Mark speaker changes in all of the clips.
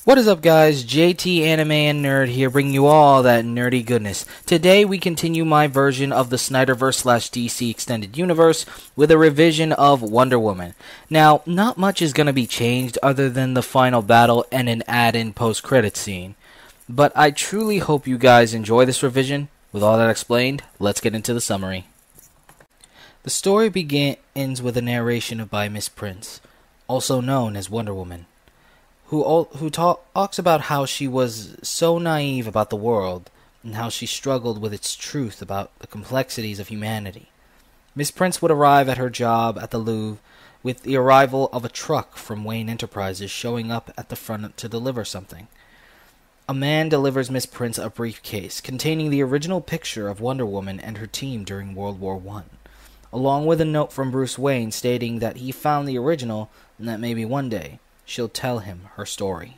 Speaker 1: What is up, guys? JT Anime and Nerd here, bringing you all that nerdy goodness. Today we continue my version of the Snyderverse / DC Extended Universe with a revision of Wonder Woman. Now, not much is going to be changed other than the final battle and an add-in post-credit scene. But I truly hope you guys enjoy this revision. With all that explained, let's get into the summary. The story begins with a narration by Miss Prince, also known as Wonder Woman, who talks about how she was so naive about the world and how she struggled with its truth about the complexities of humanity. Miss Prince would arrive at her job at the Louvre with the arrival of a truck from Wayne Enterprises showing up at the front to deliver something. A man delivers Miss Prince a briefcase containing the original picture of Wonder Woman and her team during World War I, along with a note from Bruce Wayne stating that he found the original and that maybe one day she'll tell him her story.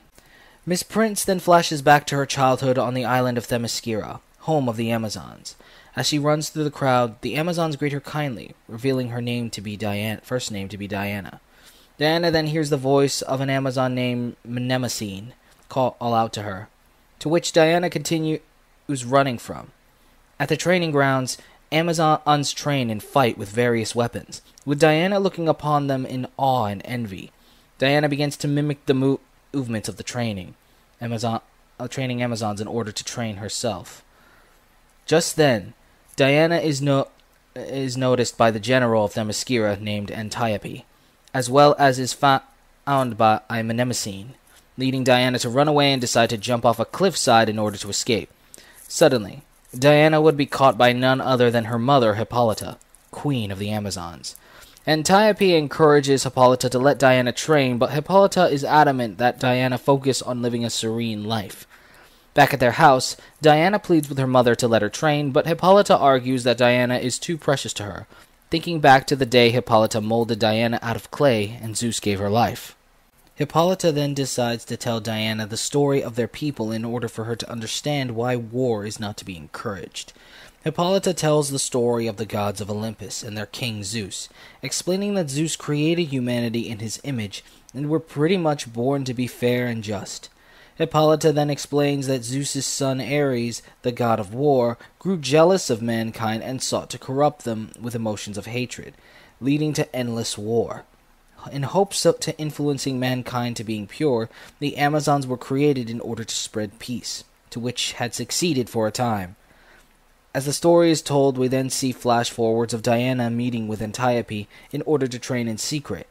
Speaker 1: Miss Prince then flashes back to her childhood on the island of Themyscira, home of the Amazons. As she runs through the crowd, the Amazons greet her kindly, revealing her name to be first name to be Diana. Diana then hears the voice of an Amazon named Mnemosyne call out to her, to which Diana continues running from. At the training grounds, Amazons train and fight with various weapons, with Diana looking upon them in awe and envy. Diana begins to mimic the movements of the training Amazons in order to train herself. Just then, Diana is noticed by the general of Themyscira named Antiope, as well as is found by Mnemosyne, leading Diana to run away and decide to jump off a cliffside in order to escape. Suddenly, Diana would be caught by none other than her mother, Hippolyta, queen of the Amazons. Antiope encourages Hippolyta to let Diana train, but Hippolyta is adamant that Diana focus on living a serene life. Back at their house, Diana pleads with her mother to let her train, but Hippolyta argues that Diana is too precious to her, thinking back to the day Hippolyta molded Diana out of clay and Zeus gave her life. Hippolyta then decides to tell Diana the story of their people in order for her to understand why war is not to be encouraged. Hippolyta tells the story of the gods of Olympus and their king Zeus, explaining that Zeus created humanity in his image and were pretty much born to be fair and just. Hippolyta then explains that Zeus's son Ares, the god of war, grew jealous of mankind and sought to corrupt them with emotions of hatred, leading to endless war. In hopes to influencing mankind to being pure, the Amazons were created in order to spread peace, to which had succeeded for a time. As the story is told, we then see flash-forwards of Diana meeting with Antiope in order to train in secret.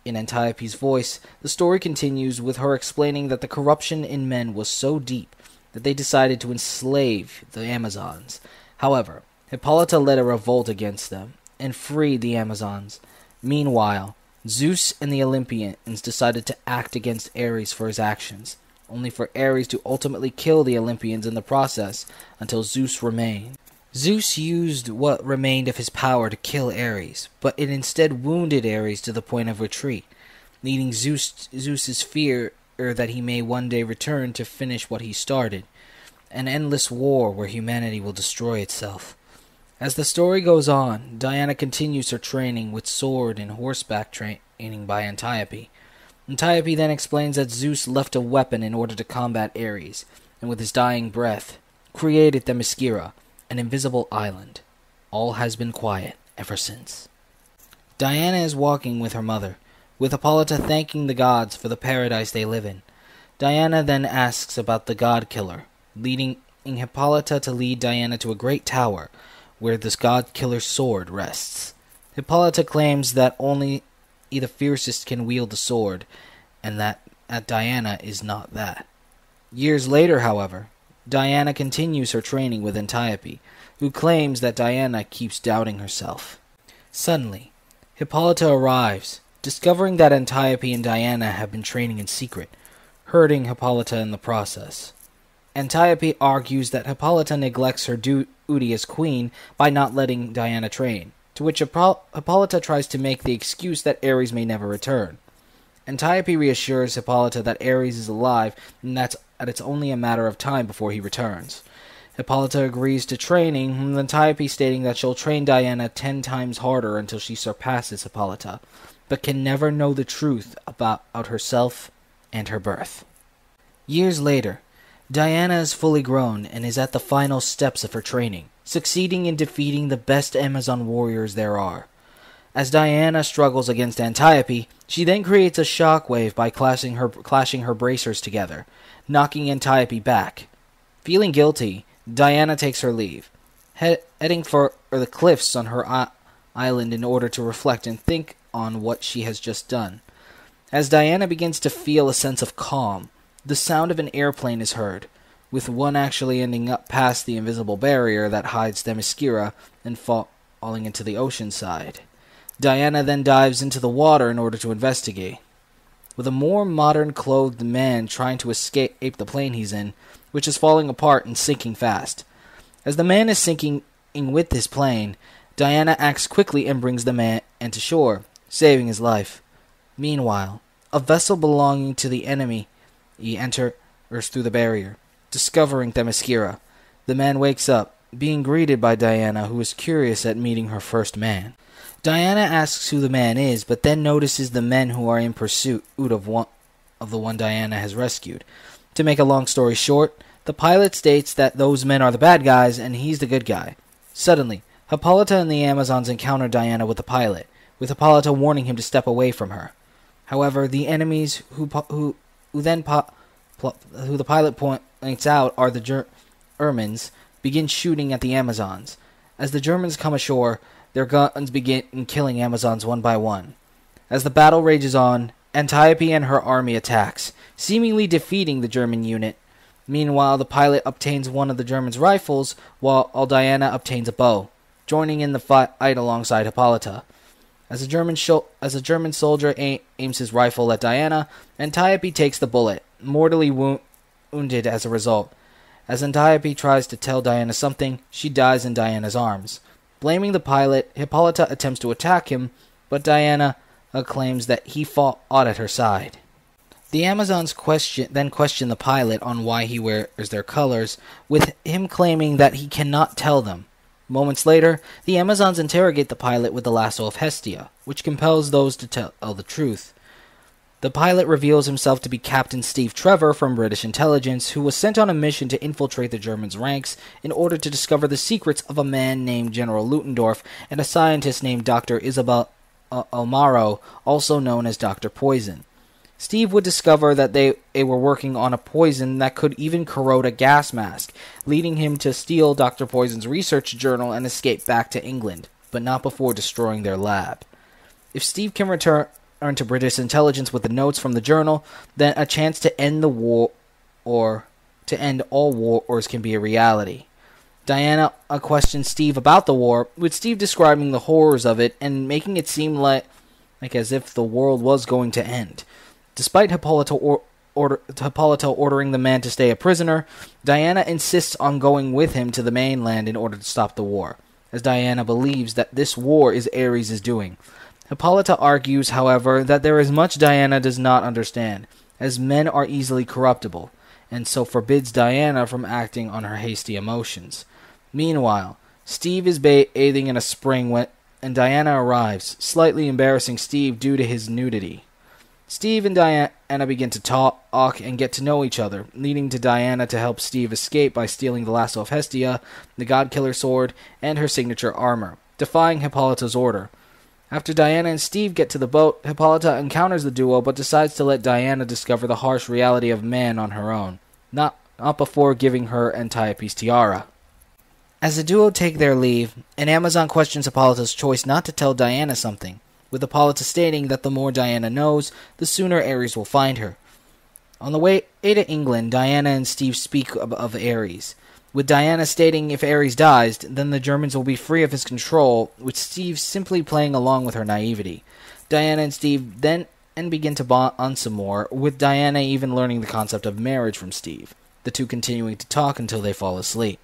Speaker 1: In Antiope's voice, the story continues with her explaining that the corruption in men was so deep that they decided to enslave the Amazons. However, Hippolyta led a revolt against them and freed the Amazons. Meanwhile, Zeus and the Olympians decided to act against Ares for his actions, only for Ares to ultimately kill the Olympians in the process until Zeus remained. Zeus used what remained of his power to kill Ares, but it instead wounded Ares to the point of retreat, leading Zeus's fear that he may one day return to finish what he started, an endless war where humanity will destroy itself. As the story goes on, Diana continues her training with sword and horseback training by Antiope. Antiope then explains that Zeus left a weapon in order to combat Ares, and with his dying breath, created Themyscira, an invisible island. All has been quiet ever since. Diana is walking with her mother, with Hippolyta thanking the gods for the paradise they live in. Diana then asks about the god killer, leading Hippolyta to lead Diana to a great tower, where this god killer's sword rests. Hippolyta claims that only the fiercest can wield the sword, and that Diana is not that. Years later, however, Diana continues her training with Antiope, who claims that Diana keeps doubting herself. Suddenly, Hippolyta arrives, discovering that Antiope and Diana have been training in secret, hurting Hippolyta in the process. Antiope argues that Hippolyta neglects her duty as queen by not letting Diana train, to which Hippolyta tries to make the excuse that Ares may never return. Antiope reassures Hippolyta that Ares is alive and that it's only a matter of time before he returns. Hippolyta agrees to training, with Antiope stating that she'll train Diana 10 times harder until she surpasses Hippolyta, but can never know the truth about herself and her birth. Years later, Diana is fully grown and is at the final steps of her training, succeeding in defeating the best Amazon warriors there are. As Diana struggles against Antiope, she then creates a shockwave by clashing her bracers together, knocking Antiope back. Feeling guilty, Diana takes her leave, heading for the cliffs on her island in order to reflect and think on what she has just done. As Diana begins to feel a sense of calm, the sound of an airplane is heard, with one actually ending up past the invisible barrier that hides Themyscira and falling into the ocean side. Diana then dives into the water in order to investigate, with a more modern-clothed man trying to escape the plane he's in, which is falling apart and sinking fast. As the man is sinking with his plane, Diana acts quickly and brings the man to shore, saving his life. Meanwhile, a vessel belonging to the enemy enters through the barrier, discovering Themyscira. The man wakes up, being greeted by Diana, who is curious at meeting her first man. Diana asks who the man is, but then notices the men who are in pursuit of the one Diana has rescued. To make a long story short, the pilot states that those men are the bad guys and he's the good guy. Suddenly, Hippolyta and the Amazons encounter Diana with the pilot, with Hippolyta warning him to step away from her. However, the enemies who the pilot points out are the Germans begin shooting at the Amazons. As the Germans come ashore, their guns begin killing Amazons one by one. As the battle rages on, Antiope and her army attacks, seemingly defeating the German unit. Meanwhile, the pilot obtains one of the Germans' rifles, while Diana obtains a bow, joining in the fight alongside Hippolyta. As a German soldier aims his rifle at Diana, Antiope takes the bullet, mortally wounded as a result. As Antiope tries to tell Diana something, she dies in Diana's arms. Blaming the pilot, Hippolyta attempts to attack him, but Diana claims that he fought at her side. The Amazons then question the pilot on why he wears their colors, with him claiming that he cannot tell them. Moments later, the Amazons interrogate the pilot with the lasso of Hestia, which compels those to tell the truth. The pilot reveals himself to be Captain Steve Trevor from British intelligence, who was sent on a mission to infiltrate the Germans' ranks in order to discover the secrets of a man named General Ludendorff and a scientist named Dr. Isabel Almaro, also known as Dr. Poison. Steve would discover that they were working on a poison that could even corrode a gas mask, leading him to steal Dr. Poison's research journal and escape back to England, but not before destroying their lab. If Steve can return to British intelligence with the notes from the journal, then a chance to end the war or to end all wars can be a reality. Diana questions Steve about the war, with Steve describing the horrors of it and making it seem like as if the world was going to end. Despite Hippolyta ordering the man to stay a prisoner, Diana insists on going with him to the mainland in order to stop the war, as Diana believes that this war is Ares' doing. Hippolyta argues, however, that there is much Diana does not understand, as men are easily corruptible, and so forbids Diana from acting on her hasty emotions. Meanwhile, Steve is bathing in a spring when Diana arrives, slightly embarrassing Steve due to his nudity. Steve and Diana begin to talk and get to know each other, leading to Diana to help Steve escape by stealing the lasso of Hestia, the God-Killer sword, and her signature armor, defying Hippolyta's order. After Diana and Steve get to the boat, Hippolyta encounters the duo but decides to let Diana discover the harsh reality of man on her own, not before giving her Antiope's tiara. As the duo take their leave, an Amazon questions Hippolyta's choice not to tell Diana something, with Hippolyta stating that the more Diana knows, the sooner Ares will find her. On the way to England, Diana and Steve speak of Ares, with Diana stating if Ares dies, then the Germans will be free of his control, with Steve simply playing along with her naivety. Diana and Steve then begin to bond some more, with Diana even learning the concept of marriage from Steve, the two continuing to talk until they fall asleep.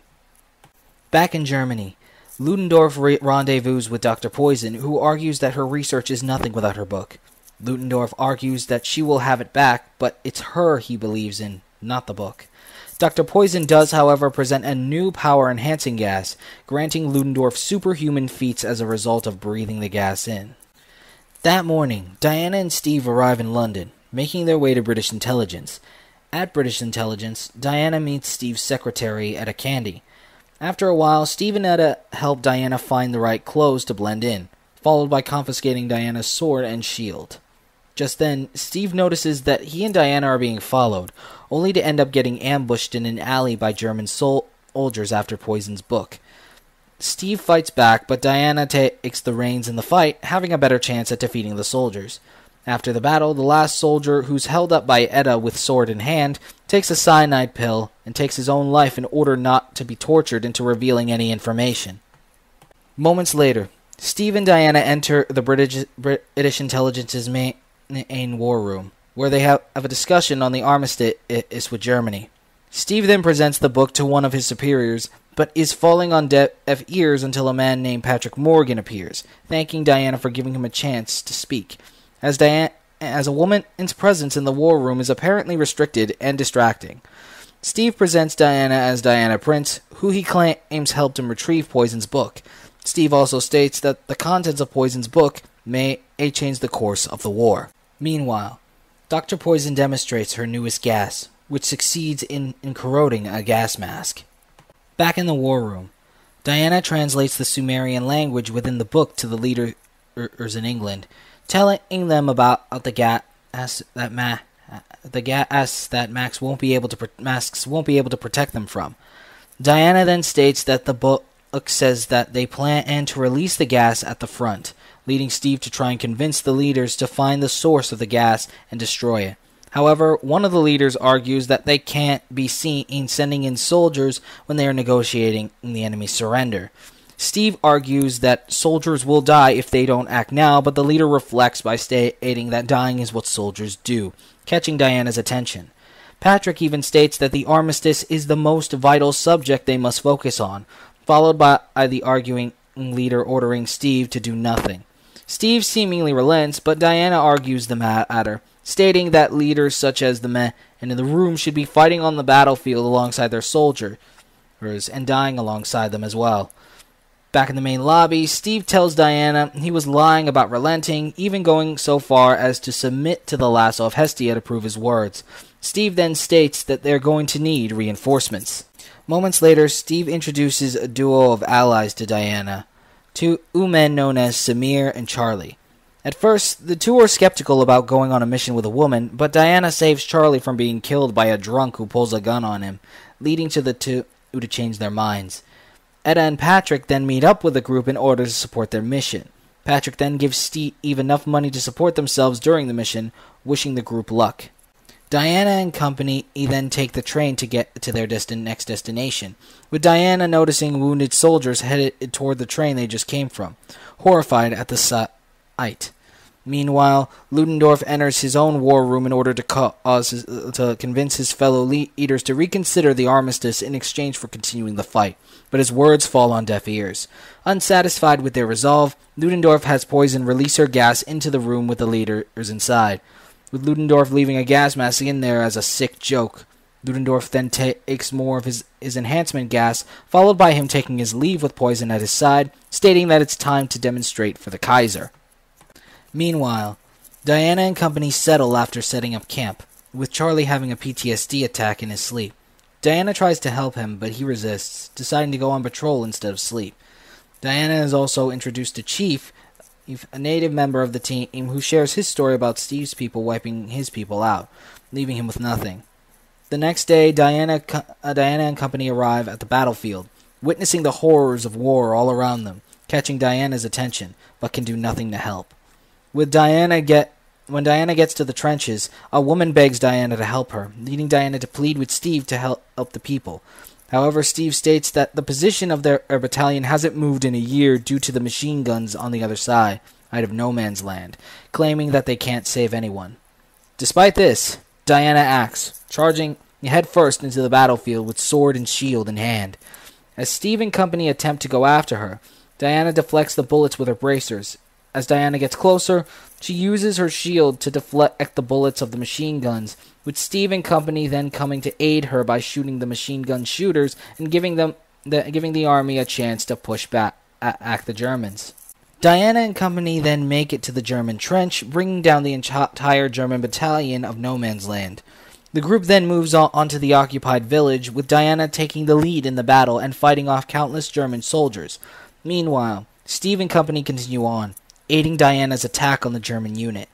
Speaker 1: Back in Germany, Ludendorff rendezvous with Dr. Poison, who argues that her research is nothing without her book. Ludendorff argues that she will have it back, but it's her he believes in, not the book. Dr. Poison does, however, present a new power-enhancing gas, granting Ludendorff superhuman feats as a result of breathing the gas in. That morning, Diana and Steve arrive in London, making their way to British intelligence. At British intelligence, Diana meets Steve's secretary, Etta Candy. After a while, Steve and Etta help Diana find the right clothes to blend in, followed by confiscating Diana's sword and shield. Just then, Steve notices that he and Diana are being followed, only to end up getting ambushed in an alley by German soldiers after Poison's book. Steve fights back, but Diana takes the reins in the fight, having a better chance at defeating the soldiers. After the battle, the last soldier, who's held up by Etta with sword in hand, takes a cyanide pill and takes his own life in order not to be tortured into revealing any information. Moments later, Steve and Diana enter the British intelligence's main war room, where they have a discussion on the armistice with Germany. Steve then presents the book to one of his superiors, but is falling on deaf ears until a man named Patrick Morgan appears, thanking Diana for giving him a chance to speak, as a woman's presence in the war room is apparently restricted and distracting. Steve presents Diana as Diana Prince, who he claims helped him retrieve Poison's book. Steve also states that the contents of Poison's book may change the course of the war. Meanwhile, Dr. Poison demonstrates her newest gas, which succeeds in corroding a gas mask. Back in the war room, Diana translates the Sumerian language within the book to the leaders in England, telling them about the gas that masks won't be able to protect them from. Diana then states that the book says that they plan to release the gas at the front, leading Steve to try and convince the leaders to find the source of the gas and destroy it. However, one of the leaders argues that they can't be seen sending in soldiers when they are negotiating the enemy's surrender. Steve argues that soldiers will die if they don't act now, but the leader reflects by stating that dying is what soldiers do, catching Diana's attention. Patrick even states that the armistice is the most vital subject they must focus on, followed by the arguing leader ordering Steve to do nothing. Steve seemingly relents, but Diana argues the matter, stating that leaders such as the men in the room should be fighting on the battlefield alongside their soldiers and dying alongside them as well. Back in the main lobby, Steve tells Diana he was lying about relenting, even going so far as to submit to the lasso of Hestia to prove his words. Steve then states that they're going to need reinforcements. Moments later, Steve introduces a duo of allies to Diana, two men known as Samir and Charlie. At first, the two are skeptical about going on a mission with a woman, but Diana saves Charlie from being killed by a drunk who pulls a gun on him, leading to the two to change their minds. Etta and Patrick then meet up with the group in order to support their mission. Patrick then gives Steve enough money to support themselves during the mission, wishing the group luck. Diana and company then take the train to get to their next destination, with Diana noticing wounded soldiers headed toward the train they just came from, horrified at the sight. Meanwhile, Ludendorff enters his own war room in order to convince his fellow leaders to reconsider the armistice in exchange for continuing the fight, but his words fall on deaf ears. Unsatisfied with their resolve, Ludendorff has Poison release her gas into the room with the leaders inside, with Ludendorff leaving a gas mask in there as a sick joke. Ludendorff then takes more of his enhancement gas, followed by him taking his leave with Poison at his side, stating that it's time to demonstrate for the Kaiser. Meanwhile, Diana and company settle after setting up camp, with Charlie having a PTSD attack in his sleep. Diana tries to help him, but he resists, deciding to go on patrol instead of sleep. Diana is also introduced to Chief, a native member of the team who shares his story about Steve's people wiping his people out, leaving him with nothing. The next day, Diana and company arrive at the battlefield, witnessing the horrors of war all around them, catching Diana's attention, but can do nothing to help. When Diana gets to the trenches, a woman begs Diana to help her, leading Diana to plead with Steve to help the people. However, Steve states that the position of their battalion hasn't moved in a year due to the machine guns on the other side of no man's land, claiming that they can't save anyone. Despite this, Diana acts, charging headfirst into the battlefield with sword and shield in hand. As Steve and company attempt to go after her, Diana deflects the bullets with her bracers. As Diana gets closer, she uses her shield to deflect the bullets of the machine guns, with Steve and company then coming to aid her by shooting the machine gun shooters and giving the army a chance to push back at the Germans. Diana and company then make it to the German trench, bringing down the entire German battalion of no man's land. The group then moves onto the occupied village, with Diana taking the lead in the battle and fighting off countless German soldiers. Meanwhile, Steve and company continue on, aiding Diana's attack on the German unit.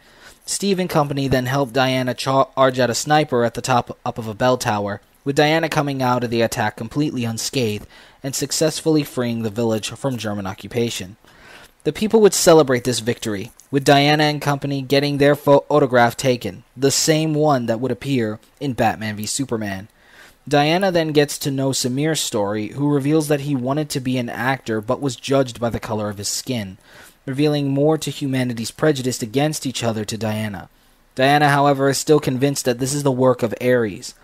Speaker 1: Steve and company then help Diana charge at a sniper at the top of a bell tower, with Diana coming out of the attack completely unscathed and successfully freeing the village from German occupation. The people would celebrate this victory, with Diana and company getting their photograph taken, the same one that would appear in Batman v Superman. Diana then gets to know Samir's story, who reveals that he wanted to be an actor but was judged by the color of his skin, revealing more to humanity's prejudice against each other to Diana. Diana, however, is still convinced that this is the work of Ares.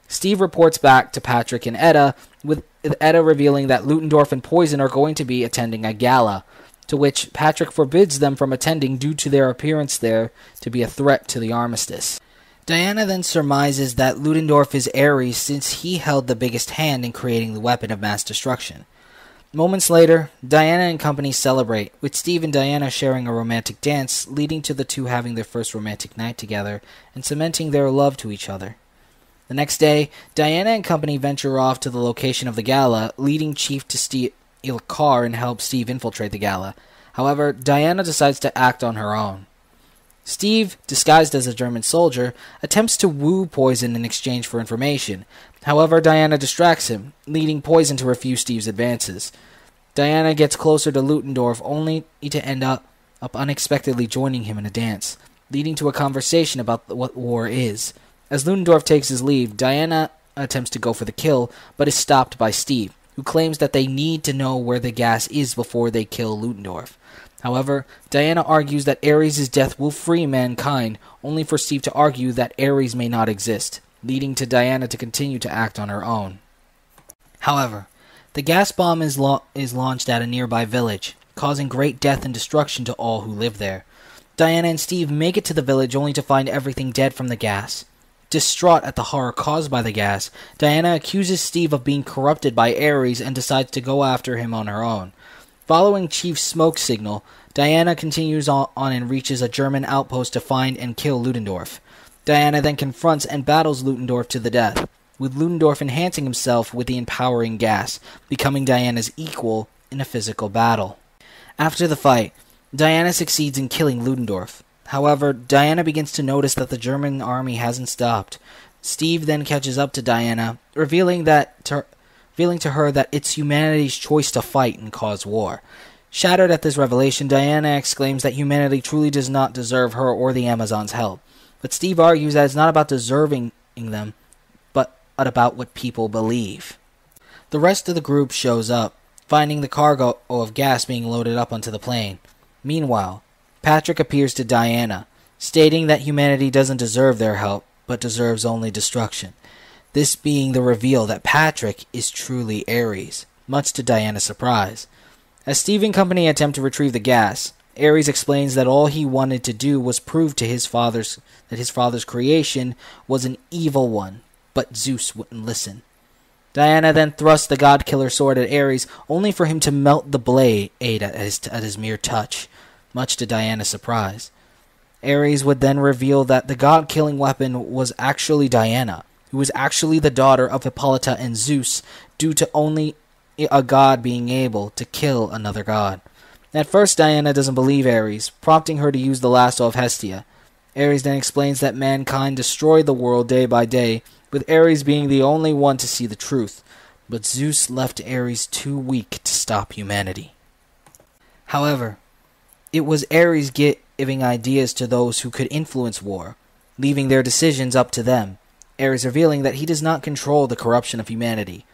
Speaker 1: Steve reports back to Patrick and Etta, with Etta revealing that Ludendorff and Poison are going to be attending a gala, to which Patrick forbids them from attending due to their appearance there to be a threat to the armistice. Diana then surmises that Ludendorff is Ares since he held the biggest hand in creating the weapon of mass destruction. Moments later, Diana and company celebrate, with Steve and Diana sharing a romantic dance, leading to the two having their first romantic night together and cementing their love to each other. The next day, Diana and company venture off to the location of the gala, leading Chief to steal a car and help Steve infiltrate the gala. However, Diana decides to act on her own. Steve, disguised as a German soldier, attempts to woo Poison in exchange for information. However, Diana distracts him, leading Poison to refuse Steve's advances. Diana gets closer to Ludendorff, only to end up unexpectedly joining him in a dance, leading to a conversation about what war is. As Ludendorff takes his leave, Diana attempts to go for the kill, but is stopped by Steve, who claims that they need to know where the gas is before they kill Ludendorff. However, Diana argues that Ares' death will free mankind, only for Steve to argue that Ares may not exist, leading to Diana to continue to act on her own. However, the gas bomb is launched at a nearby village, causing great death and destruction to all who live there. Diana and Steve make it to the village only to find everything dead from the gas. Distraught at the horror caused by the gas, Diana accuses Steve of being corrupted by Ares and decides to go after him on her own. Following Chief's smoke signal, Diana continues on and reaches a German outpost to find and kill Ludendorff. Diana then confronts and battles Ludendorff to the death, with Ludendorff enhancing himself with the empowering gas, becoming Diana's equal in a physical battle. After the fight, Diana succeeds in killing Ludendorff. However, Diana begins to notice that the German army hasn't stopped. Steve then catches up to Diana, revealing to her that it's humanity's choice to fight and cause war. Shattered at this revelation, Diana exclaims that humanity truly does not deserve her or the Amazons' help. But Steve argues that it's not about deserving them, but about what people believe. The rest of the group shows up, finding the cargo of gas being loaded up onto the plane. Meanwhile, Patrick appears to Diana, stating that humanity doesn't deserve their help, but deserves only destruction. This being the reveal that Patrick is truly Ares, much to Diana's surprise. As Steve and company attempt to retrieve the gas, Ares explains that all he wanted to do was prove to his father's creation was an evil one, but Zeus wouldn't listen. Diana then thrusts the god-killer sword at Ares, only for him to melt the blade at his mere touch, much to Diana's surprise. Ares would then reveal that the god-killing weapon was actually Diana, who was actually the daughter of Hippolyta and Zeus, due to only a god being able to kill another god. At first, Diana doesn't believe Ares, prompting her to use the lasso of Hestia. Ares then explains that mankind destroyed the world day by day, with Ares being the only one to see the truth, but Zeus left Ares too weak to stop humanity. However, it was Ares giving ideas to those who could influence war, leaving their decisions up to them. Ares revealing that he does not control the corruption of humanity.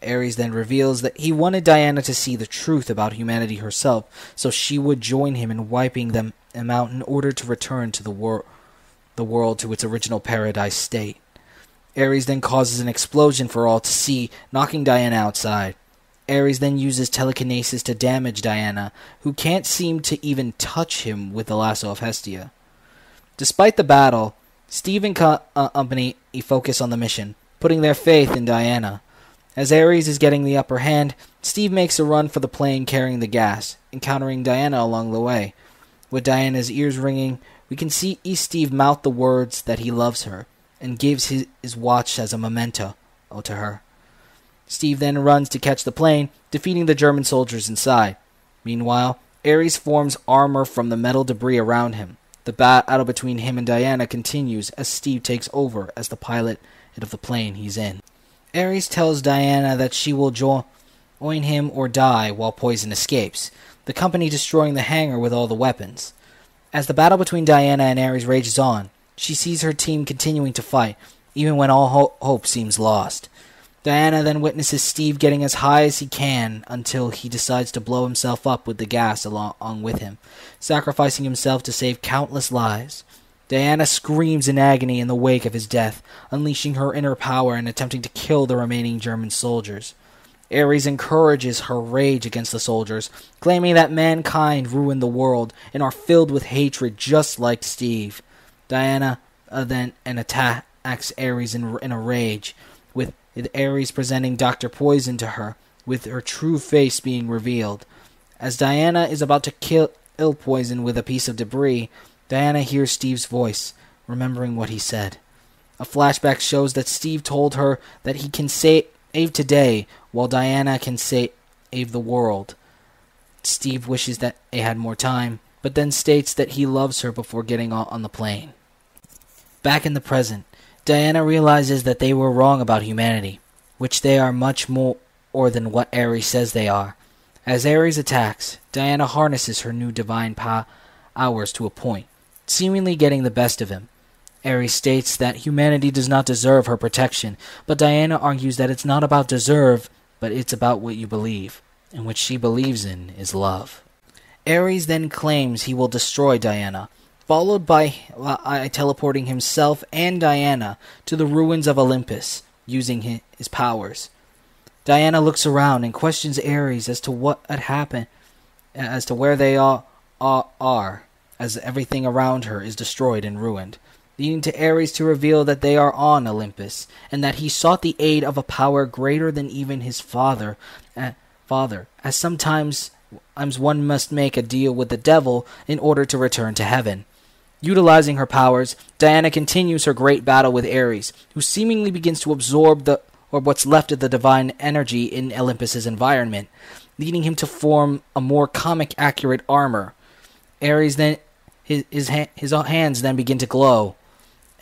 Speaker 1: Ares then reveals that he wanted Diana to see the truth about humanity herself, so she would join him in wiping them out in order to return to the world to its original paradise state. Ares then causes an explosion for all to see, knocking Diana outside. Ares then uses telekinesis to damage Diana, who can't seem to even touch him with the lasso of Hestia. Despite the battle, Steve and company focus on the mission, putting their faith in Diana. As Ares is getting the upper hand, Steve makes a run for the plane carrying the gas, encountering Diana along the way. With Diana's ears ringing, we can see Steve mouth the words that he loves her, and gives his watch as a memento to her. Steve then runs to catch the plane, defeating the German soldiers inside. Meanwhile, Ares forms armor from the metal debris around him. The battle between him and Diana continues as Steve takes over as the pilot of the plane he's in. Ares tells Diana that she will join him or die while Poison escapes, the company destroying the hangar with all the weapons. As the battle between Diana and Ares rages on, she sees her team continuing to fight, even when all hope seems lost. Diana then witnesses Steve getting as high as he can until he decides to blow himself up with the gas along with him, sacrificing himself to save countless lives. Diana screams in agony in the wake of his death, unleashing her inner power and attempting to kill the remaining German soldiers. Ares encourages her rage against the soldiers, claiming that mankind ruined the world and are filled with hatred just like Steve. Diana then attacks Ares in a rage, with Ares presenting Dr. Poison to her, with her true face being revealed. As Diana is about to kill Poison with a piece of debris, Diana hears Steve's voice, remembering what he said. A flashback shows that Steve told her that he can save today, while Diana can save the world. Steve wishes that they had more time, but then states that he loves her before getting on the plane. Back in the present, Diana realizes that they were wrong about humanity, which they are much more than what Ares says they are. As Ares attacks, Diana harnesses her new divine powers to a point, seemingly getting the best of him. Ares states that humanity does not deserve her protection, but Diana argues that it's not about deserve, but it's about what you believe, and what she believes in is love. Ares then claims he will destroy Diana, followed by teleporting himself and Diana to the ruins of Olympus, using his powers. Diana looks around and questions Ares as to what had happened, as to where they are, as everything around her is destroyed and ruined, leading to Ares to reveal that they are on Olympus, and that he sought the aid of a power greater than even his father, as sometimes one must make a deal with the devil in order to return to heaven. Utilizing her powers, Diana continues her great battle with Ares, who seemingly begins to absorb what's left of the divine energy in Olympus's environment, leading him to form a more comic-accurate armor. Ares then his hands then begin to glow.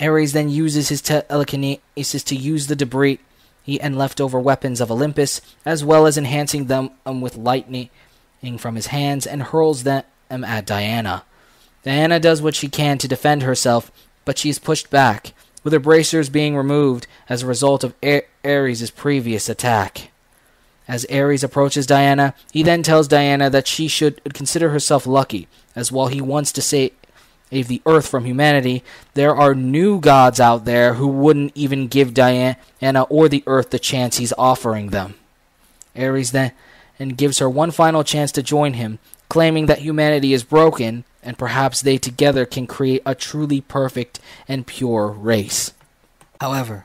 Speaker 1: Ares then uses his telekinesis to use the debris and leftover weapons of Olympus, as well as enhancing them with lightning from his hands, and hurls them at Diana. Diana does what she can to defend herself, but she is pushed back, with her bracers being removed as a result of Ares' previous attack. As Ares approaches Diana, he then tells Diana that she should consider herself lucky, as while he wants to save the Earth from humanity, there are new gods out there who wouldn't even give Diana or the Earth the chance he's offering them. Ares then gives her one final chance to join him, claiming that humanity is broken, and perhaps they together can create a truly perfect and pure race. However,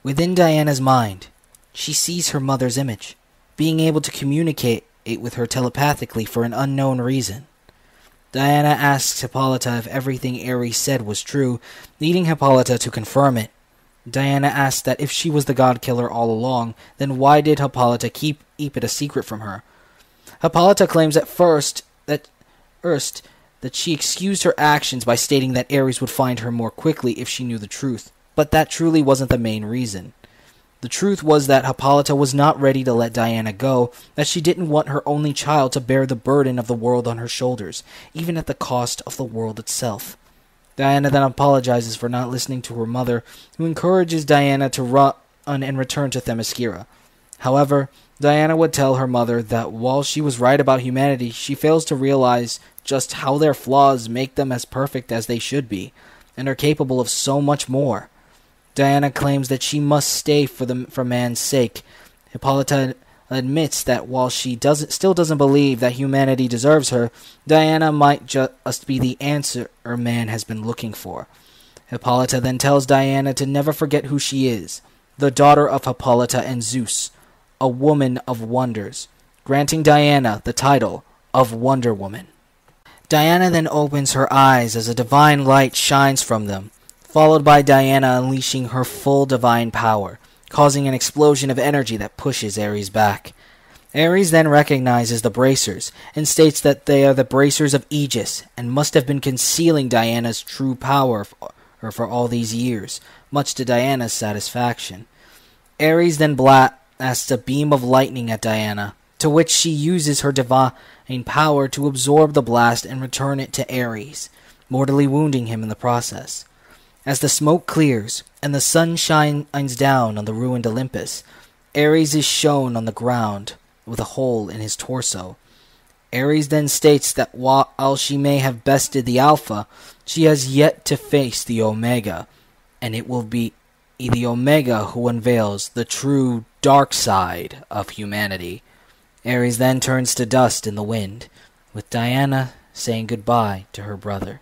Speaker 1: within Diana's mind, she sees her mother's image, being able to communicate with her telepathically for an unknown reason. Diana asks Hippolyta if everything Ares said was true, leading Hippolyta to confirm it. Diana asks that if she was the god killer all along, then why did Hippolyta keep it a secret from her? Hippolyta claims at first that she excused her actions by stating that Ares would find her more quickly if she knew the truth, but that truly wasn't the main reason. The truth was that Hippolyta was not ready to let Diana go, that she didn't want her only child to bear the burden of the world on her shoulders, even at the cost of the world itself. Diana then apologizes for not listening to her mother, who encourages Diana to run and return to Themyscira. However, Diana would tell her mother that while she was right about humanity, she fails to realize just how their flaws make them as perfect as they should be, and are capable of so much more. Diana claims that she must stay for man's sake. Hippolyta admits that while she still doesn't believe that humanity deserves her, Diana might just be the answer man has been looking for. Hippolyta then tells Diana to never forget who she is, the daughter of Hippolyta and Zeus, a woman of wonders, granting Diana the title of Wonder Woman. Diana then opens her eyes as a divine light shines from them, followed by Diana unleashing her full divine power, causing an explosion of energy that pushes Ares back. Ares then recognizes the bracers and states that they are the bracers of Aegis and must have been concealing Diana's true power for all these years, much to Diana's satisfaction. Ares then blasts a beam of lightning at Diana, to which she uses her divine power to absorb the blast and return it to Ares, mortally wounding him in the process. As the smoke clears and the sun shines down on the ruined Olympus, Ares is shown on the ground with a hole in his torso. Ares then states that while she may have bested the Alpha, she has yet to face the Omega, and it will be the Omega who unveils the true dark side of humanity. Ares then turns to dust in the wind, with Diana saying goodbye to her brother.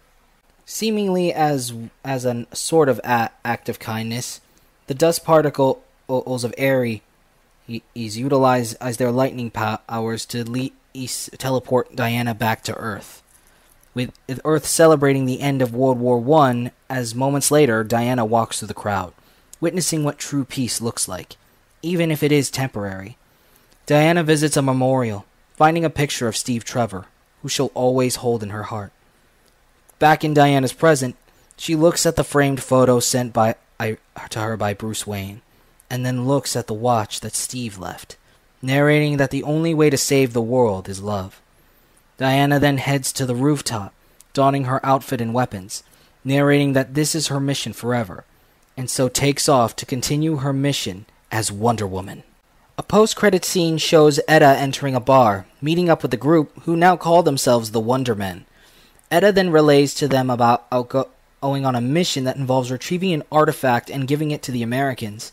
Speaker 1: Seemingly as a sort of act of kindness, the dust particles of Ares utilize as their lightning powers to teleport Diana back to Earth, with Earth celebrating the end of World War I, as moments later Diana walks through the crowd, witnessing what true peace looks like, even if it is temporary. Diana visits a memorial, finding a picture of Steve Trevor, who she'll always hold in her heart. Back in Diana's present, she looks at the framed photo sent to her by Bruce Wayne, and then looks at the watch that Steve left, narrating that the only way to save the world is love. Diana then heads to the rooftop, donning her outfit and weapons, narrating that this is her mission forever, and so takes off to continue her mission as Wonder Woman. A post-credit scene shows Etta entering a bar, meeting up with the group, who now call themselves the Wonder Men. Etta then relays to them about going on a mission that involves retrieving an artifact and giving it to the Americans.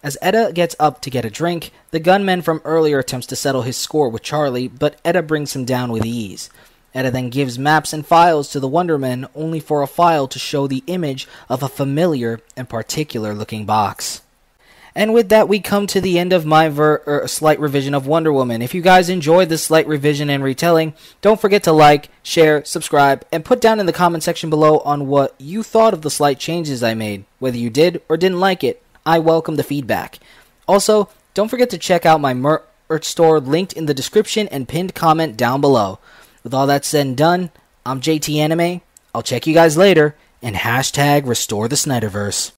Speaker 1: As Etta gets up to get a drink, the gunman from earlier attempts to settle his score with Charlie, but Etta brings him down with ease. Etta then gives maps and files to the Wonder Men, only for a file to show the image of a familiar and particular-looking box. And with that, we come to the end of my slight revision of Wonder Woman. If you guys enjoyed this slight revision and retelling, don't forget to like, share, subscribe, and put down in the comment section below on what you thought of the slight changes I made. Whether you did or didn't like it, I welcome the feedback. Also, don't forget to check out my merch store linked in the description and pinned comment down below. With all that said and done, I'm JT Anime. I'll check you guys later, and hashtag restore the Snyderverse.